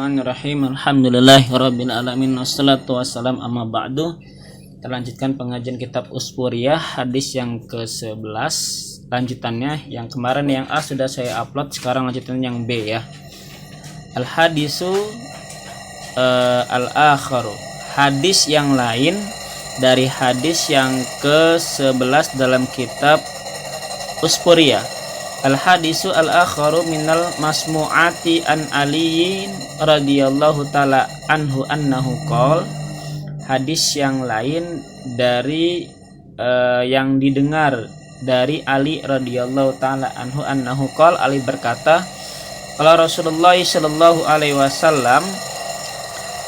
Bismillahirrahmanirrahim. Alhamdulillahirabbil alamin wassalatu wassalam amma ba'du. Kita lanjutkan pengajian kitab Uspuriyah hadis yang ke-11. Lanjutannya yang kemarin yang A sudah saya upload, sekarang lanjutan yang B ya. Al hadisu al-akharu. Hadis yang lain dari hadis yang ke-11 dalam kitab Uspuriyah. Al-hadisu al-akharu minal masmu'ati an aliyin radhiyallahu ta'ala anhu annahu qol. Hadis yang lain dari yang didengar dari Ali radhiyallahu ta'ala anhu annahu qol. Ali berkata, kalau Rasulullah sallallahu alaihi wasallam,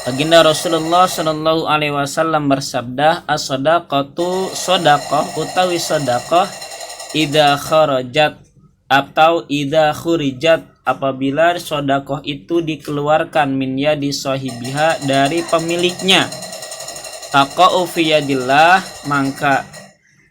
baginda Rasulullah sallallahu alaihi wasallam bersabda, as-shadaqatu shadaqah utawi shadaqah idza kharajat atau idza khurijat apabila sedekah itu dikeluarkan min yadi sahibiha dari pemiliknya, taqa'u fi yadillah, maka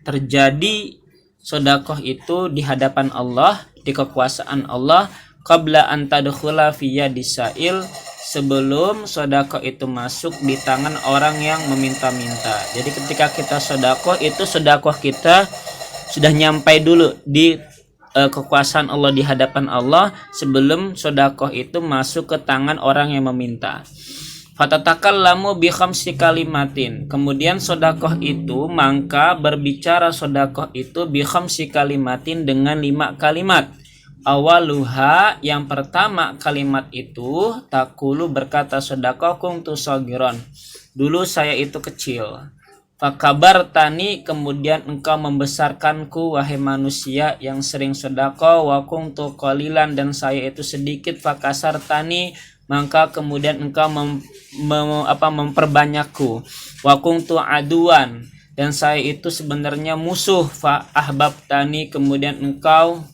terjadi sedekah itu di hadapan Allah, di kekuasaan Allah, qabla an tadkhula fi yadi sa'il, sebelum sedekah itu masuk di tangan orang yang meminta-minta. Jadi ketika kita sedekah itu sedekah kita sudah nyampai dulu di kekuasaan Allah, di hadapan Allah, sebelum sedekah itu masuk ke tangan orang yang meminta. Fatatakallamu bi khamsi kalimatin, kemudian sedekah itu maka berbicara sedekah itu bi khamsi kalimatin dengan 5 kalimat. Awaluha, yang pertama kalimat itu, takulu berkata sedekah kuntu sagiron, dulu saya itu kecil. Fakabartani, kemudian engkau membesarkanku wahai manusia yang sering sedekah, wa kuntu qalilan, dan saya itu sedikit. Fakasartani, maka kemudian engkau memperbanyakku. Wa kuntu aduan, dan saya itu sebenarnya musuh. Fa ahbabtani, kemudian engkau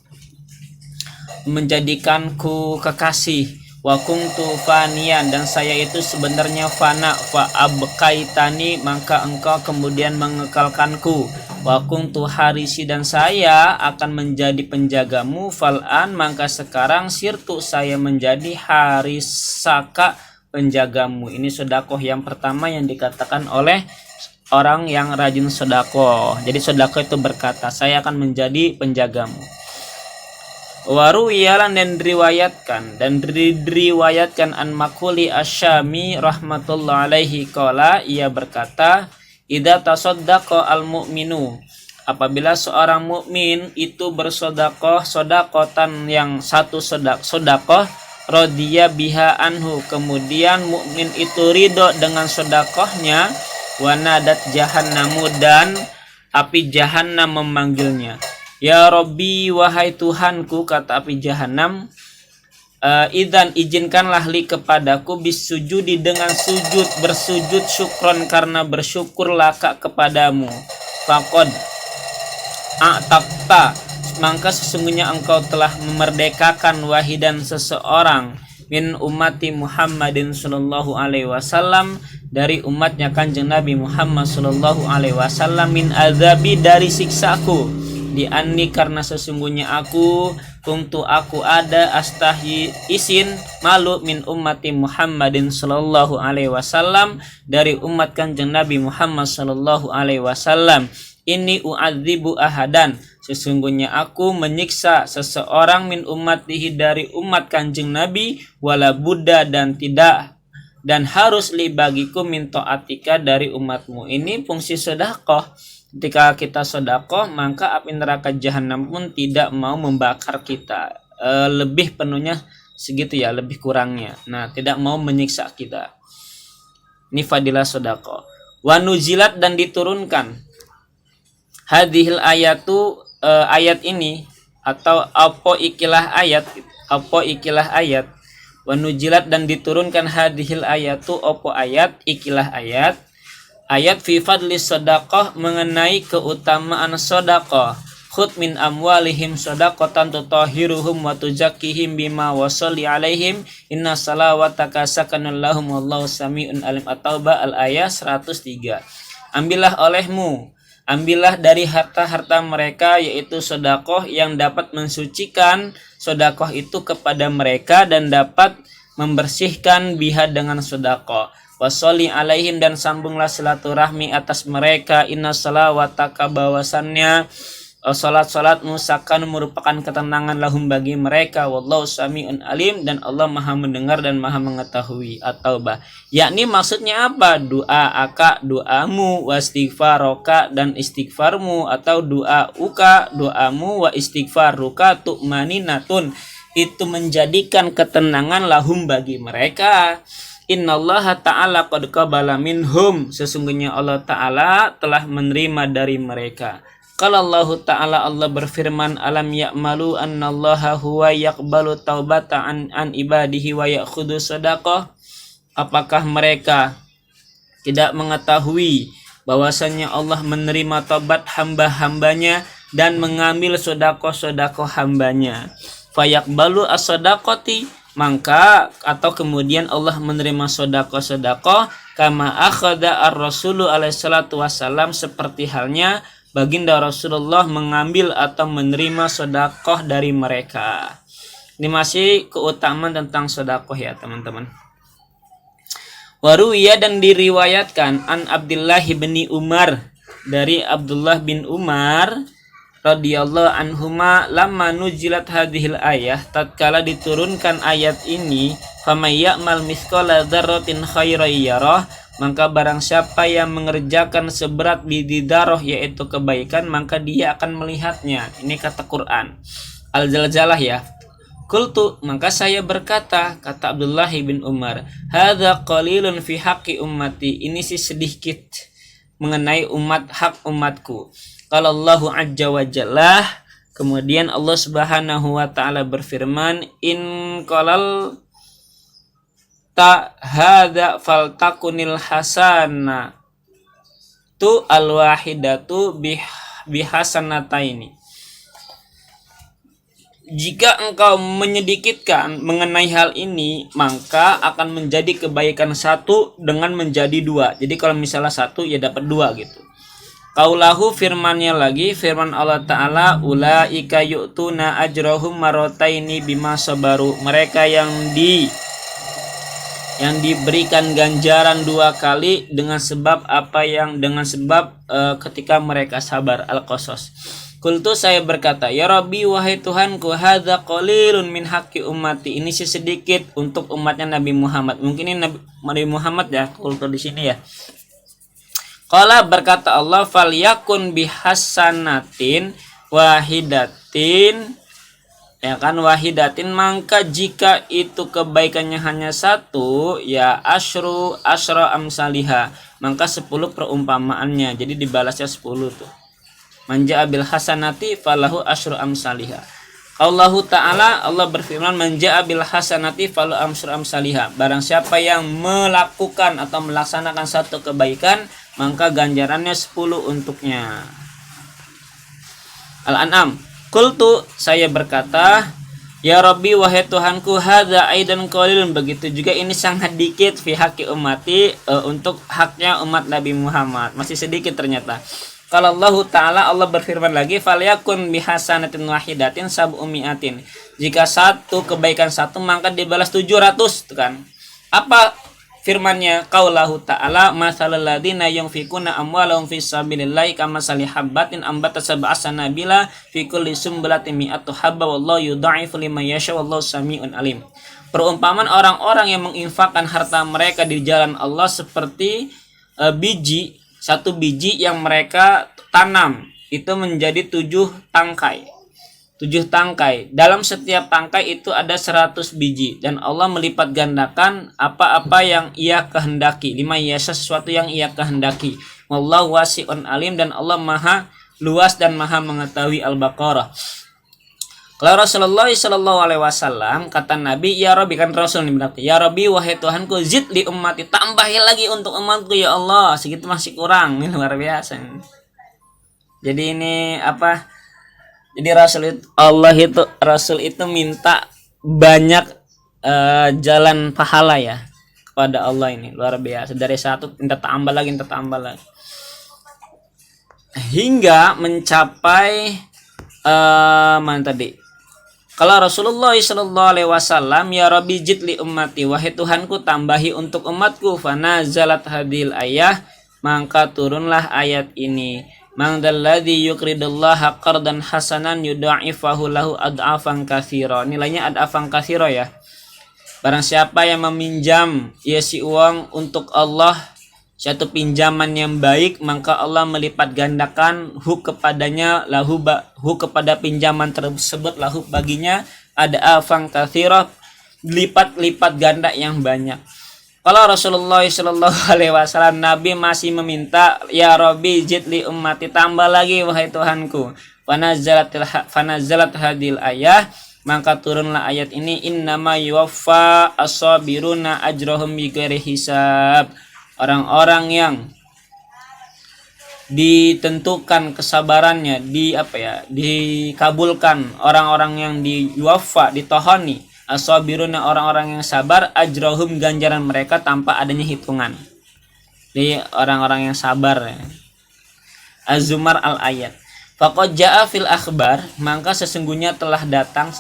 menjadikanku kekasih. Wa kuntu fanian, dan saya itu sebenarnya fana. Fa abqaitani, maka engkau kemudian mengekalkanku. Wa kuntu harisi, dan saya akan menjadi penjagamu. Fal'an, maka sekarang sirtu, saya menjadi harisaka, penjagamu. Ini sedekah yang pertama yang dikatakan oleh orang yang rajin sedekah. Jadi sedekah itu berkata, saya akan menjadi penjagamu. Waruwiyalan, dan diriwayatkan an Makuli Asyami rahmatullah alaihi qala, ia berkata, idza tasaddaqa al mu'minu, apabila seorang mukmin itu bersedekah sedekatan yang satu sedekah, radiya biha anhu, kemudian mukmin itu ridho dengan sedekahnya, wanadat jahannamu, dan api jahannam memanggilnya. Ya Rabbi, wahai Tuhanku, kata api jahanam, idzan, izinkanlah li kepadaku, bisujudi, dengan sujud, bersujud, syukron, karena bersyukur, laka kepadamu. Faqad a'tabta, maka sesungguhnya engkau telah memerdekakan wahidan seseorang min ummati Muhammadin sallallahu alaihi wasallam, dari umatnya Kanjeng Nabi Muhammad sallallahu alaihi wasallam, min azabi, dari siksaku, di anni, karena sesungguhnya aku aku ada, astahi, izin, malu, min ummati Muhammadin sallallahu alaihi wasallam, dari umat Kanjeng Nabi Muhammad sallallahu alaihi wasallam. Ini u'adzibu ahadan, sesungguhnya aku menyiksa seseorang, min ummatihi, dari umat Kanjeng Nabi, wala buddha, dan harus li bagiku, min ta'atika, dari umatmu. Ini fungsi sedekah. Ketika kita sedekah, maka api neraka jahanam pun tidak mau membakar kita. Lebih penuhnya segitu ya, lebih kurangnya. Nah, tidak mau menyiksa kita. Ini fadilah sedekah. Wa nuzilat, dan diturunkan hadhil ayatu, ayat ini, atau apa ikilah ayat. Wa nuzilat, dan diturunkan hadhil ayatu, apa ayat, ikilah ayat fi fadli sedekah, mengenai keutamaan sedekah. Khud min amwalihim sedaqatan tutahhiruhum wa tuzakkihim bima wasalli alaihim inna salawataka sakanun lahum wallahu sami'un alim. At-Taubah al-ayah 103. Ambillah dari harta-harta mereka, yaitu sedekah yang dapat mensucikan sedekah itu kepada mereka, dan dapat membersihkan biha dengan sedekah. Washolli alaihim, dan sambunglah silaturahmi atas mereka. Inna salawataka, bahwasannya salat-salatmu sakan merupakan ketenangan lahum bagi mereka. Wallahu sami'un alim, dan Allah maha mendengar dan maha mengetahui. At-Taubah, yakni maksudnya apa? Doa aka, doamu, wa istighfaroka, dan istighfarmu, atau doa uka, doamu, wa istighfaruka tu'maninatun, itu menjadikan ketenangan lahum bagi mereka. Innallaha ta'ala qad qabala minhum, sesungguhnya Allah Ta'ala telah menerima dari mereka. Kalau Allah Ta'ala, Allah berfirman, alam ya'malu annallaha huwa yaqbalu taubata an ibadihi wa ya'khudhu sadaqah. Apakah mereka tidak mengetahui bahwasanya Allah menerima taubat hamba-hambanya dan mengambil sedekah-sedekah hambanya. Fayaqbalu as-sadaqati, maka atau kemudian Allah menerima sedekah-sedekah kama akhadha ar-rasulu alaihi salatu wasallam, seperti halnya baginda Rasulullah mengambil atau menerima sedekah dari mereka. Ini masih keutamaan tentang sedekah ya teman-teman. Waruya, dan diriwayatkan an Abdullah bin Umar, dari Abdullah bin Umar radhiyallahu anhuma, lamma nuzilat hadhil ayah, tatkala diturunkan ayat ini, faman ya'mal mithqala dzarratin khairan yarah, maka barang siapa yang mengerjakan seberat biji darah, yaitu kebaikan, maka dia akan melihatnya. Ini kata Quran Al-Zalzalah ya. Qultu, maka saya berkata, kata Abdullah bin Umar, hadza qalilun fi haqqi ummati, ini sih sedikit mengenai hak umatku. Qala Allahu azza wa jalla, kemudian Allah Subhanahu wa taala berfirman, in qalal ta hadza faltakunil hasana tu alwahidatu bihasanataini. Jika engkau menyedikitkan mengenai hal ini, maka akan menjadi kebaikan satu dengan menjadi dua. Jadi kalau misalnya satu ya dapat dua gitu. Qaulahu, firmannya lagi, firman Allah Ta'ala, ulaika yu'tuna ajrahum marataini bima sabaru, mereka yang diberikan ganjaran dua kali dengan sebab ketika mereka sabar. Al-Qasas. Qultu, saya berkata, ya Rabbi, wahai Tuhanku, hadza qalilun min haqqi ummati, ini sedikit untuk umatnya Nabi Muhammad. Mungkin ini Nabi Muhammad ya, qultu di sini ya. Qala, berkata Allah, falyakun bihasanatin wahidatin, ya kan, wahidatin, maka jika itu kebaikannya hanya satu, ya asyra amsaliha, maka 10 perumpamaannya, jadi dibalasnya 10 tuh. Manja bil hasanati falahu asyru amsaliha. Allah Ta'ala, Allah berfirman, manja bil hasanati falahu asyru amsaliha, barang siapa yang melakukan atau melaksanakan satu kebaikan, maka ganjarannya 10 untuknya. Al-An'am. Qultu, saya berkata, ya Rabbi, wahai Tuhanku, hadza aidan qalilun, begitu juga ini sangat dikit fi haqqi ummati, untuk haknya umat Nabi Muhammad, masih sedikit ternyata. Kalau Allah Ta'ala, Allah berfirman lagi, falyakun bihasanatin wahidatin sab'umi'atin, jika satu kebaikan satu maka dibalas 700, tuh kan. Apa firmannya? Qaulahu Ta'ala, masalul ladzina yunfikuna amwalahum fis sabilillahi kamasali habbatin ambatat sab'a sanabila fi kulli sumbulatin mi'atu habba wallahu yudha'ifu liman yasha wallahu sami'un alim. Perumpamaan orang-orang yang menginfakkan harta mereka di jalan Allah seperti satu biji yang mereka tanam itu menjadi 7 tangkai. 7 tangkai. Dalam setiap tangkai itu ada 100 biji. Dan Allah melipat gandakan apa-apa yang ia kehendaki. Lima yasa, sesuatu yang ia kehendaki. Wallahu wasi'un alim, dan Allah maha luas dan maha mengetahui. Al-Baqarah. Kalau Rasulullah SAW, kata Nabi, ya Rabbi, kan Rasul ini berarti, ya Rabbi, wahai Tuhanku, zid li ummati, tambahi lagi untuk umatku ya Allah, segitu masih kurang. Ini luar biasa. Jadi ini apa? Jadi Rasul itu minta banyak jalan pahala ya kepada Allah, ini luar biasa. Dari satu minta tambah lagi, hingga mencapai mana tadi? Kalau Rasulullah sallallahu alaihi wasallam, ya Rabbi jidli ummati, wahai Tuhanku tambahi untuk umatku, fanazalat hadil ayah, maka turunlah ayat ini. Man dzalladzi yuqridullaha qardan hasanan yudha'ifahu lahu ad'afan katsira. Nilainya ad'afan katsira ya. Barang siapa yang meminjam si uang untuk Allah, satu pinjaman yang baik, maka Allah melipat gandakan kepadanya kepada pinjaman tersebut lahu baginya ada afang katsira, lipat-lipat ganda yang banyak. Kalau Rasulullah sallallahu alaihi wasallam, Nabi masih meminta, ya Rabbi jidli ummati, tambah lagi wahai Tuhanku. Fanazalat hadil ayah, maka turunlah ayat ini, innama yuwaffa as-sabiruna ajrahum bighairi hisab. Orang-orang yang ditentukan kesabarannya dikabulkan, orang-orang yang diwafa, ditohoni, as-sabiruna, orang-orang yang sabar, ajrohum, ganjaran mereka tanpa adanya hitungan. Jadi orang-orang yang sabar ya. Az-Zumar al-ayat. Faqad jaa fil akhbar, maka sesungguhnya telah datang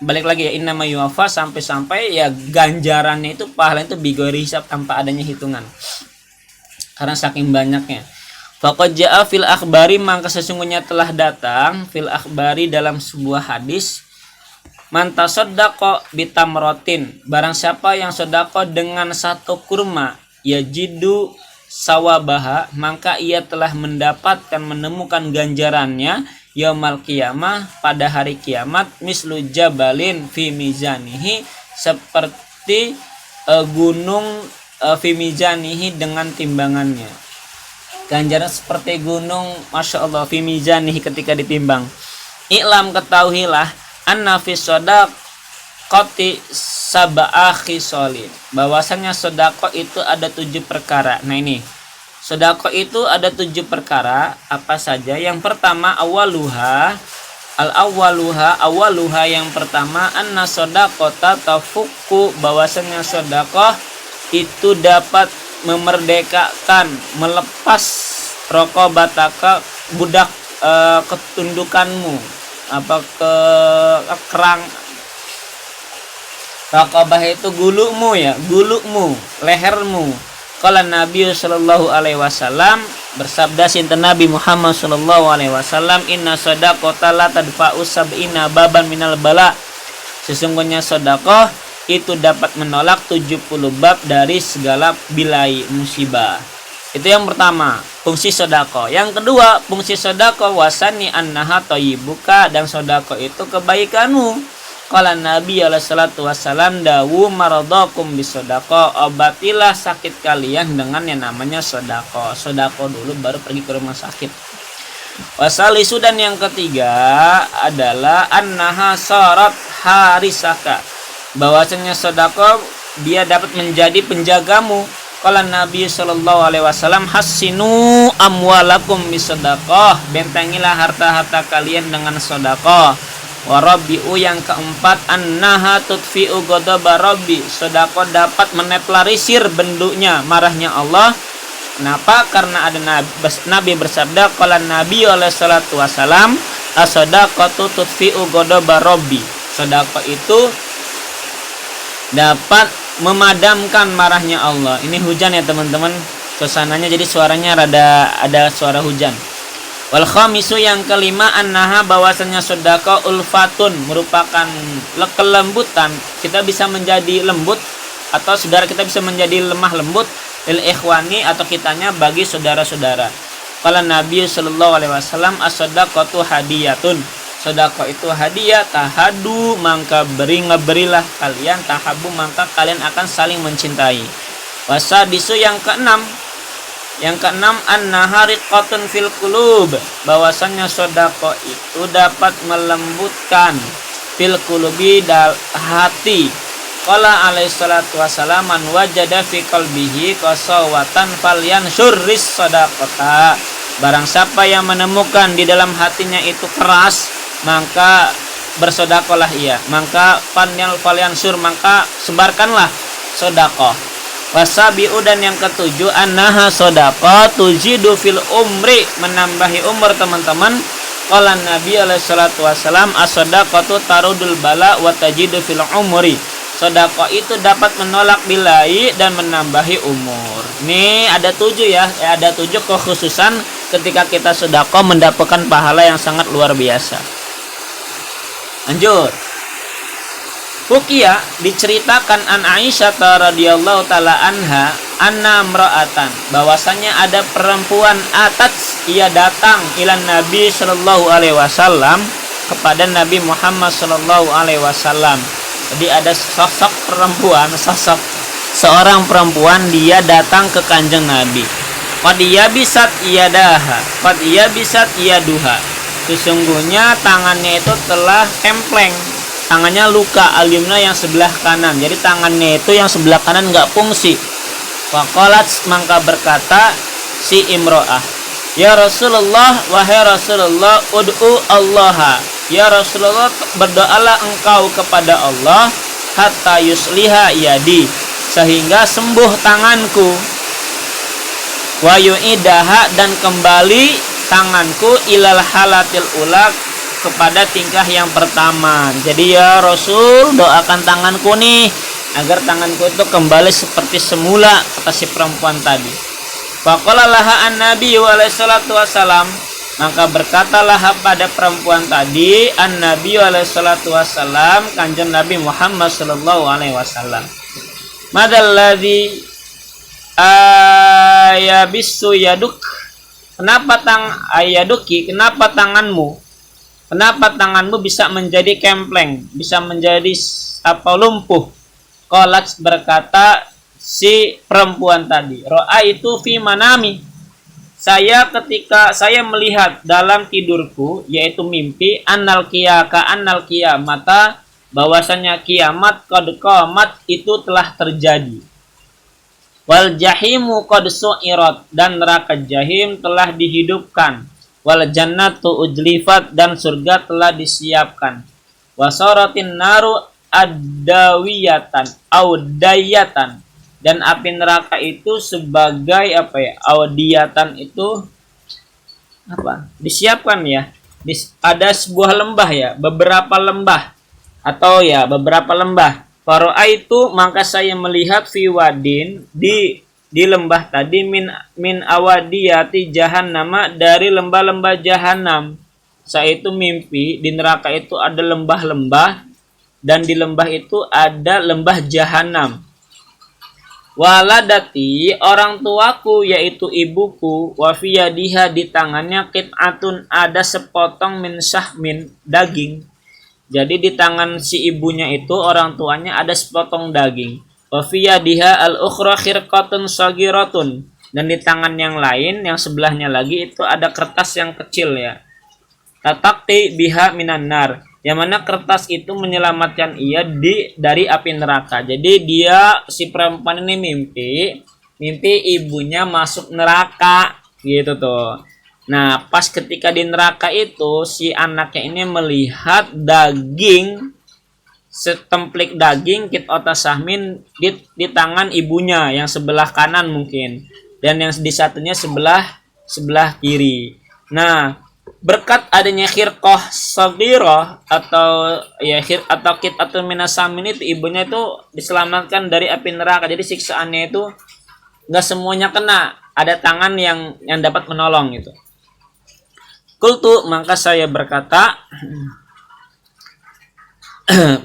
balik lagi ya, innama yuwafa, sampai ya ganjarannya itu, pahala itu bighairi hisab, tanpa adanya hitungan. Karena saking banyaknya. Faqad jaa fil akhbari, maka sesungguhnya telah datang fil akhbari dalam sebuah hadis, man tasaddaqa bitamratin, barang siapa yang sedekah dengan satu kurma, yajidu sawabaha, maka ia telah menemukan ganjarannya yaumal qiyamah, pada hari kiamat, mislu jabalin fi mizanihi, seperti gunung fi mizanihi, dengan timbangannya. Ganjaran seperti gunung, masya Allah, fi mizanihi, ketika ditimbang. I'lam, ketahuilah, anna fi shadaqati sab'a khisalin, bahwasanya sedekah itu ada 7 perkara. Nah ini, sedekah itu ada 7 perkara, apa saja? Yang pertama, awaluha yang pertama, anna shadaqata tafukku, bahwasanya sedekah itu dapat memerdekakan, melepas raqabataka, budak ketundukanmu, kerang. Raqabah itu gulumu ya, lehermu. Qala Nabi sallallahu alaihi wasallam, bersabda sinten Nabi Muhammad sallallahu alaihi wasallam, inna shadaqata la tadfa'u sab'ina baban minal bala, sesungguhnya sedekah itu dapat menolak 70 bab dari segala bilai musibah. Itu yang pertama, fungsi sedekah. Yang kedua, fungsi sedekah wasani annaha thayyibuka, dan sedekah itu kebaikanmu. Qala Nabi alaihi salatu wassalam, dawu maradakum bisedekah, obatilah sakit kalian dengan yang namanya sedekah. Sedekah dulu baru pergi ke rumah sakit. Wasalisu, dan yang ketiga adalah annaha sarat harisaka, bahwasanya sedekah dia dapat menjadi penjagamu. Qala Nabi sallallahu alaihi wasallam, hassinu amwalakum bisedekah, bentengilah harta-harta kalian dengan sedekah. Warabi'u, yang keempat, annaha tudfi'u ghadaba rabbi, sedekah dapat menetralisir bendunya marahnya Allah. Kenapa? Karena ada Nabi bersabda, qala Nabi alaihi salatu wasalam, as-sadaqatu tudfi'u ghadaba rabbi, sedekah itu dapat memadamkan marahnya Allah. Ini hujan ya teman-teman, suasananya jadi suaranya ada suara hujan. Wal khamisu, yang kelima, annaha, bahwasanya sedekah ulfatun, merupakan kelembutan. Kita bisa menjadi lembut, atau saudara kita bisa menjadi lemah lembut, lil ikhwani, atau kitanya bagi saudara-saudara. Qala Nabi sallallahu alaihi wasallam, as-sadaqatu hadiyatun, sedekah itu hadiah, tahadu, maka berilah kalian, tahabu, maka kalian akan saling mencintai. Wasadisu, yang keenam, annaha riqatun fil qulub, bahwasanya sedekah itu dapat melembutkan fil qulubi, hati. Qala alaihi salatu wasalam, man wajada fi qalbihi qasawatan falyanshur sadaqata, barang siapa yang menemukan di dalam hatinya itu keras, maka bersedekahlah ia. Maka falyansur, maka sebarkanlah sedekah. Wasabi'u, dan yang ketujuh, annaha shadaqah tujidu fil umri, menambahi umur teman-teman. Qala Nabi alaihi salatu wasalam as-shadaqatu tarudul bala wa tajidu fil umri. Sedekah itu dapat menolak bilai dan menambahi umur. Ini ada 7 ya, ada 7 kekhususan ketika kita sedekah mendapatkan pahala yang sangat luar biasa. Lanjut. Hukia diceritakan an Aisyah radhiyallahu taala anha anna imra'atan, bahwasanya ada perempuan ia datang ilan Nabi sallallahu alaihi wasallam, kepada Nabi Muhammad sallallahu alaihi wasallam. Jadi ada seorang perempuan dia datang ke kanjeng Nabi. Qad yabisat yaduha. Sesungguhnya tangannya itu telah kempleng. Tangannya luka alimna yang sebelah kanan. Jadi tangannya itu yang sebelah kanan nggak fungsi. Faqalat, maka berkata si imro'ah, ya Rasulullah, wahai Rasulullah, ud'u Allah. Ya Rasulullah, berdoalah engkau kepada Allah hatta yusliha yadi, sehingga sembuh tanganku. Wa yu'idaha, dan kembali tanganku ilal halatil ula, kepada tingkah yang pertama. Jadi ya Rasul, doakan tanganku nih agar tanganku itu kembali seperti semula, kata si perempuan tadi. Faqala laha an-nabi alaihi salatu wasalam, maka berkatalah pada perempuan tadi an-nabi alaihi salatu wasalam, kanjeng Nabi Muhammad sallallahu alaihi wasallam, madalladzi ayabisu yaduk, kenapa tanganmu bisa menjadi kempleng, bisa menjadi lumpuh? Qalat, berkata si perempuan tadi, ro'a itu fi manami, ketika saya melihat dalam tidurku, yaitu mimpi, annal qiyamata, bahwasanya kiamat qad qamat, itu telah terjadi. Wal jahimu qad su'irat, dan neraka jahim telah dihidupkan. Wal jannatu ujlifat, dan surga telah disiapkan. Wasaratin naru audayatan, dan api neraka itu sebagai audiyatan itu disiapkan ya. Ada sebuah lembah ya, beberapa lembah. Faro'a itu, maka saya melihat fi wadin, di lembah tadi, min awadiyati jahannama, dari lembah-lembah jahanam. Saya itu mimpi di neraka itu ada lembah-lembah, dan di lembah itu ada lembah jahanam. Waladati, orang tuaku yaitu ibuku, wafiyadiha, di tangannya qit'atun, ada sepotong min syahmin, daging. Jadi di tangan si ibunya itu, orang tuanya, ada sepotong daging. Wafiyadiha al-ukhra khirqatun sagiratun, dan di tangan yang lain, yang sebelahnya lagi itu ada kertas yang kecil ya. Tatakti biha minan nar, yang mana kertas itu menyelamatkan ia dari api neraka. Jadi si perempuan ini mimpi ibunya masuk neraka gitu tuh. Nah, pas ketika di neraka itu, si anaknya ini melihat daging, setemplik daging qit'ata sahmin, di tangan ibunya yang sebelah kanan mungkin, dan yang di satunya sebelah kiri. Nah, berkat adanya khirqah saghirah atau qit'atun minas samin itu, ibunya itu diselamatkan dari api neraka. Jadi siksaannya itu enggak semuanya kena, ada tangan yang dapat menolong itu. Qultu, maka saya berkata,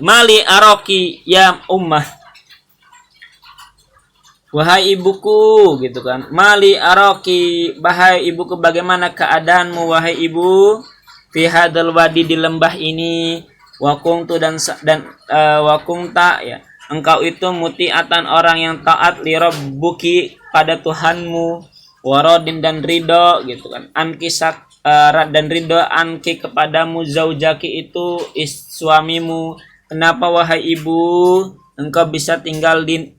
mali aroki ya ummah, wahai ibuku, gitu kan. Mali aroki, wahai ibuku, bagaimana keadaanmu wahai ibu, fi hadal wadi, di lembah ini, wakungtu dan wakungta ya, engkau itu mutiatan, orang yang taat, li rabbuki, pada Tuhanmu, warodin, dan ridho, gitu kan, ankisak, dan ridho, anki, kepadamu, zaujaki, itu suamimu. Kenapa wahai ibu engkau bisa tinggal di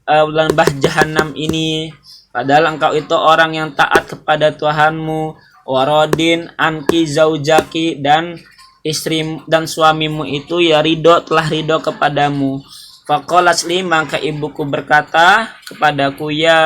lembah jahanam ini, padahal engkau itu orang yang taat kepada Tuhanmu, warodin, anki, zaujaki, dan istri dan suamimu itu ya telah ridho kepadamu. Faqalat li, maka ibuku berkata kepadaku, ya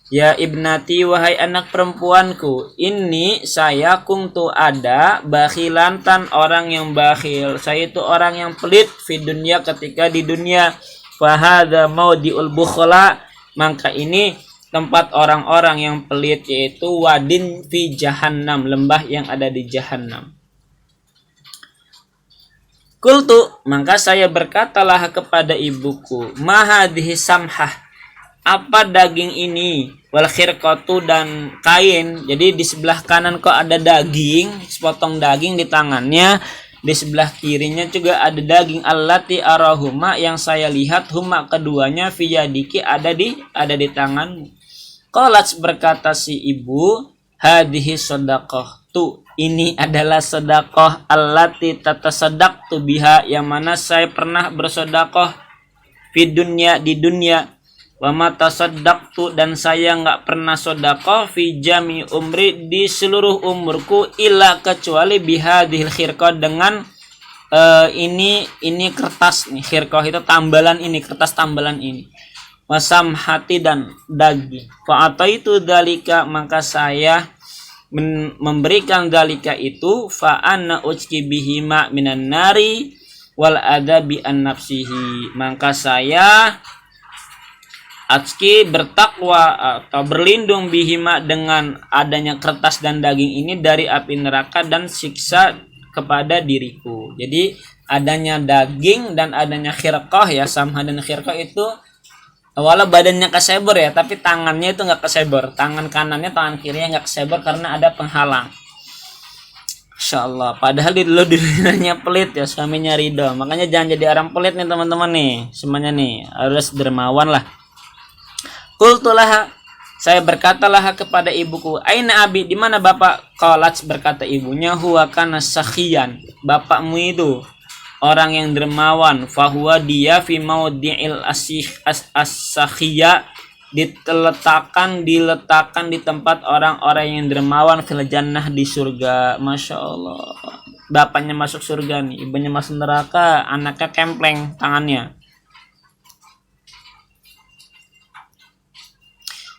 Ya ibnati, wahai anak perempuanku, ini saya kuntu ada bakhilantan, orang yang bakhil. Saya itu orang yang pelit di dunia, ketika di dunia. Fahadha maudiul bukhla, maka ini tempat orang-orang yang pelit, yaitu wadin fi jahannam, lembah yang ada di jahannam. Kultu, maka saya berkatalah kepada ibuku, mahadhihi samhah, apa daging ini, wal khirqatu, dan kain. Jadi di sebelah kanan kok ada daging, sepotong daging di tangannya, di sebelah kirinya juga ada daging. Allati arahuma, yang saya lihat, huma keduanya, fiyadiki, ada di tanganmu. Qalat, berkata si ibu, hadhihi shadaqah, tu, ini adalah sedekah, allati tatasaddaqtu biha, yang mana saya pernah bersedekah di dunia, wa ma tasaddaqtu, dan saya enggak pernah sedekah fi jami umri, di seluruh umurku, illa, kecuali bihadhil khirqah, dengan ini kertas nih, khirqah itu tambalan ini, kertas tambalan ini, wasam hati, dan daging. Fa ataitu dalika, maka saya memberikan dalika itu, fa anna ujki bihima minan nari wal adabi an nafsihi, maka saya Atski bertakwa atau berlindung bihima, dengan adanya kertas dan daging ini, dari api neraka dan siksa kepada diriku. Jadi adanya daging dan adanya khirqah ya, samha dan khirqah itu, walau badannya kesebar ya, tapi tangannya itu nggak kesebar. Tangan kanannya, tangan kirinya nggak kesebar karena ada penghalang. Insya Allah. Padahal dulu dirinya pelit ya, suaminya ridho. Makanya jangan jadi orang pelit nih teman-teman nih. Semuanya nih harus dermawan lah. Qultulah, saya berkatalah kepada ibuku, aina abi, di mana bapak? Qalat, berkata ibunya, huwa kana sakhiyan, bapakmu itu orang yang dermawan. Fahuwa, dia, fi maudi'il as-sakhiya, diletakkan di tempat orang-orang yang dermawan, fil jannah, di surga. Masya Allah, bapaknya masuk surga nih, ibunya masuk neraka, anaknya kempleng tangannya.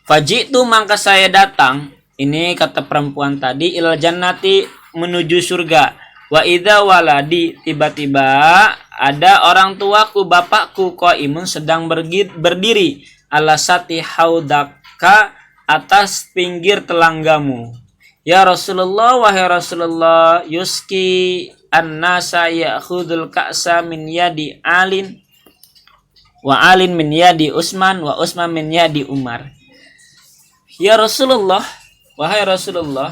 Fajitu, maka saya datang, ini kata perempuan tadi, ilal jannati, menuju surga. Wa idza waladi, tiba-tiba ada orang tuaku, bapakku, qaimun, sedang berdiri, ala sati haudaka, atas pinggir telanggamu. Ya Rasulullah, wahai Rasulullah, yuski an-nasa ya'khudul ka'sa min yadi alin, wa alin min yadi Utsman, wa Utsman min yadi Umar. Ya Rasulullah, wahai Rasulullah,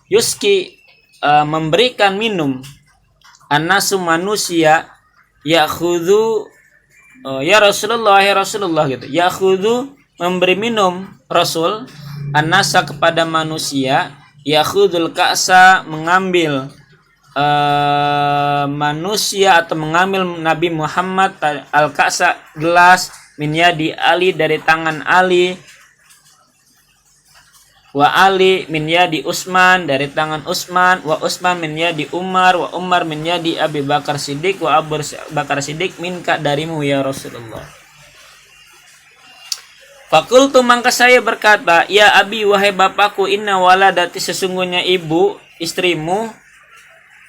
yuski, memberikan minum, annasu, manusia, ya'khudhu, ya Rasulullah, wahai Rasulullah, gitu. Ya'khudhu, memberi minum Rasul, annasa, kepada manusia, ya'khudhul ka'sa, mengambil manusia atau mengambil Nabi Muhammad al-ka'sa, gelas, min yadi Ali, dari tangan Ali, wa Ali min yadi Utsman, dari tangan Utsman, wa Utsman min yadi Umar, wa Umar min yadi Abi Bakar Siddiq, wa Abu Bakar Siddiq minka, darimu ya Rasulullah. Fakultu, maka saya berkata, ya abi, wahai bapakku, inna waladati, sesungguhnya ibu, istrimu,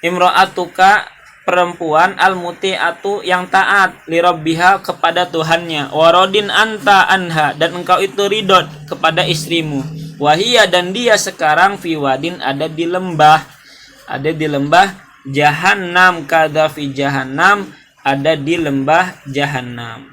imro'atuka, perempuan, al-muti'atu, yang taat, li rabbiha, kepada Tuhannya, warodin anta anha, dan engkau itu ridho kepada istrimu, wahia, dan dia sekarang, fi wadin, ada di lembah jahannam, kada fi jahannam, ada di lembah jahannam.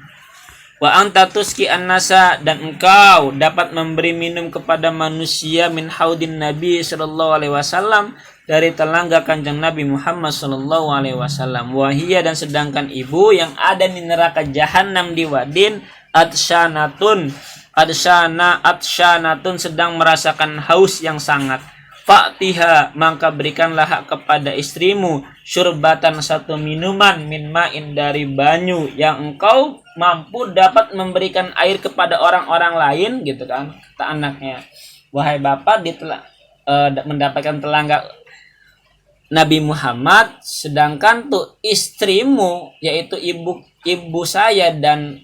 Wa anta tuski an-nasa, dan engkau dapat memberi minum kepada manusia, min haudin Nabi sallallahu alaihi wasallam, dari telangga kanjeng Nabi Muhammad sallallahu alaihi wasallam. Wahia, dan sedangkan ibu yang ada di neraka jahannam di wadin, atsyanatun, sedang merasakan haus yang sangat. Fa'tiha, maka berikanlah kepada istrimu, syurbatan, satu minuman, min ma'in, dari banyu, yang engkau mampu dapat memberikan air kepada orang-orang lain, gitu kan, kata anaknya. Wahai bapak, mendapatkan telangga Nabi Muhammad, sedangkan tuh istrimu, yaitu ibu saya dan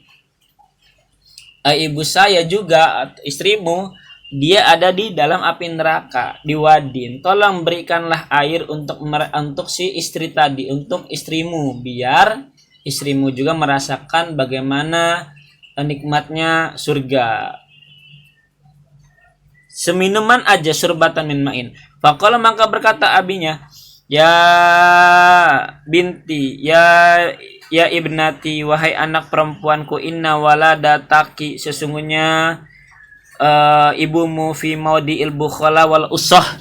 ibu saya juga istrimu dia ada di dalam api neraka di wadin, tolong berikanlah air untuk si istri tadi, untuk istrimu, biar istrimu juga merasakan bagaimana nikmatnya surga. Seminuman aja, surbatan min ma'in. Faqala, maka berkata abinya, ya binti, ya ibnati, wahai anak perempuanku, inna waladataki, sesungguhnya ibumu fi maudhi'il bukhala wal usah,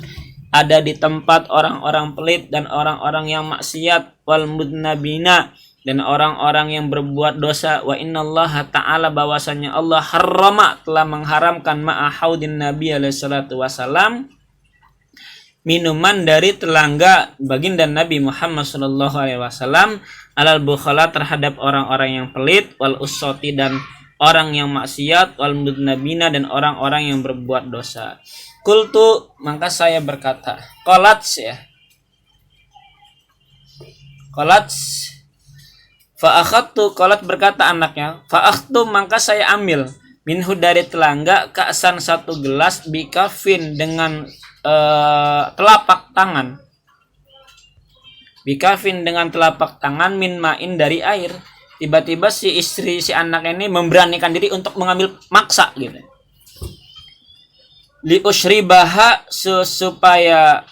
ada di tempat orang-orang pelit dan orang-orang yang maksiat, wal mudnabina, dan orang-orang yang berbuat dosa. Wa innallaha ta'ala, bahwasanya Allah harrama, telah mengharamkan ma'ahaudin Nabi alaihi salatu wasalam, minuman dari telangga baginda Nabi Muhammad sallallahu alaihi wasallam, alal bukhala, terhadap orang-orang yang pelit, wal usati, dan orang yang maksiat, wal mudnabina, dan orang-orang yang berbuat dosa. Qultu, maka saya berkata, qalats, ya, qalats, fa akhadtu, qalat berkata anaknya, fa akhtu, maka saya ambil, minhu, dari telangga, ka'san, satu gelas, bikafin, dengan telapak tangan, bikafin, dengan telapak tangan, min ma'in, dari air. Tiba-tiba si istri, si anak ini memberanikan diri untuk mengambil, maksa gitu, li usyribaha, supaya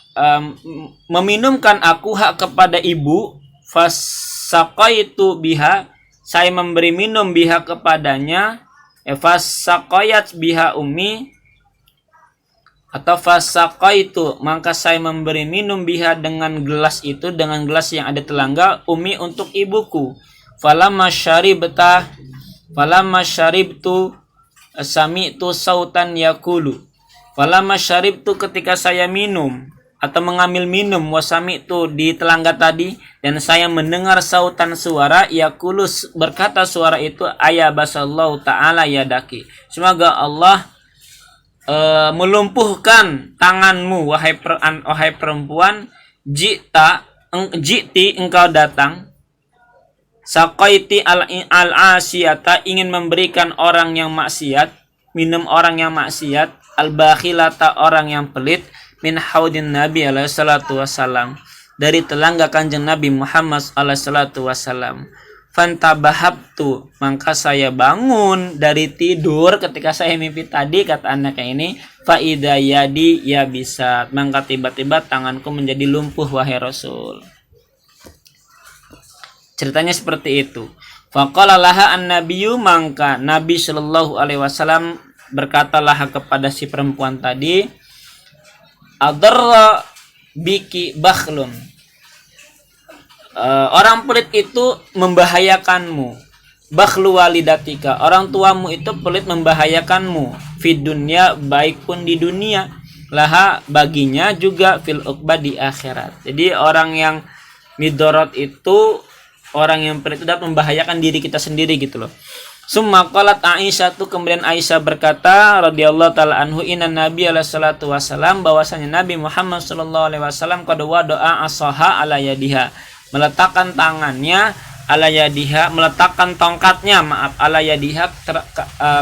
meminumkan aku hak kepada ibu, fasaqaitu biha, saya memberi minum biha kepadanya, fasaqayat biha ummi, atau fasaqaitu, maka saya memberi minum biha, dengan gelas itu, dengan gelas yang ada telangga, ummi, untuk ibuku. Falamma syaribtu sami'tu sautan yakulu, falamma syaribtu, ketika saya minum atau mengambil minum, wasami'tu, di telangga tadi, dan saya mendengar sautan, suara, yakulu, berkata suara itu, ayabasallahu ta'ala yadaki, semoga Allah melumpuhkan tanganmu, wahai perempuan, jiti, engkau datang, saqaiti al-asiyata, ingin memberikan orang yang maksiat minum, orang yang maksiat, al-bakhilata, orang yang pelit, min haudin Nabi alaihi salatu wasalam, dari telangga kanjeng Nabi Muhammad alaihi salatu wasalam. Fantabahabtu, maka saya bangun dari tidur ketika saya mimpi tadi, kata anaknya ini, faida yadi ya bisa, maka tiba-tiba tanganku menjadi lumpuh, wahai Rasul. Ceritanya seperti itu. Faqala laha an-nabiyyu, maka Nabi sallallahu alaihi wasallam berkatalah kepada si perempuan tadi, adarra biki bakhlun, orang pelit itu membahayakanmu, bakhlu walidatika, orang tuamu itu pelit membahayakanmu, fid dunya, baik pun di dunia, laha, baginya juga, fil uqbah, di akhirat. Jadi orang yang midorot itu, orang yang pelit itu dapat membahayakan diri kita sendiri gitu loh. Summa qalat Aisyah, kemudian Aisyah berkata radhiyallahu taala anhu, inna Nabi alaihi salatu wasalam, bahwasanya Nabi Muhammad sallallahu alaihi wasallam qad wada'a asaha ala yadiha, meletakkan tangannya, ala yadiha, meletakkan tongkatnya, ala yadiha,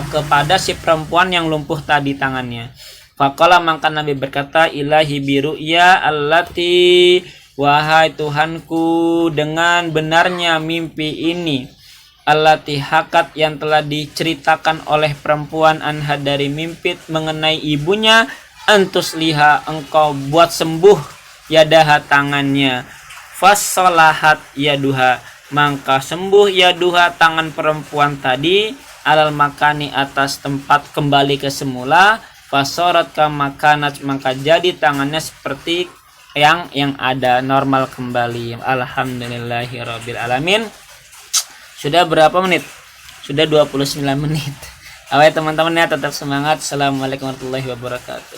kepada si perempuan yang lumpuh tadi tangannya. Faqala, maka Nabi berkata, ilahi biru'ya allati, wahai Tuhanku, dengan benarnya mimpi ini, allati hakat, yang telah diceritakan oleh perempuan, anha, dari mimpi mengenai ibunya, antus liha, engkau buat sembuh, yadaha, tangannya, fassalahat yaduha, maka sembuh yaduha, tangan perempuan tadi, alal makani, atas tempat, kembali ke semula, fasorat kamakanat, maka jadi tangannya seperti yang ada, normal kembali. Alhamdulillahirabbil alamin. Sudah berapa menit? Sudah 29 menit. Awal teman-teman ya, tetap semangat. Assalamualaikum warahmatullahi wabarakatuh.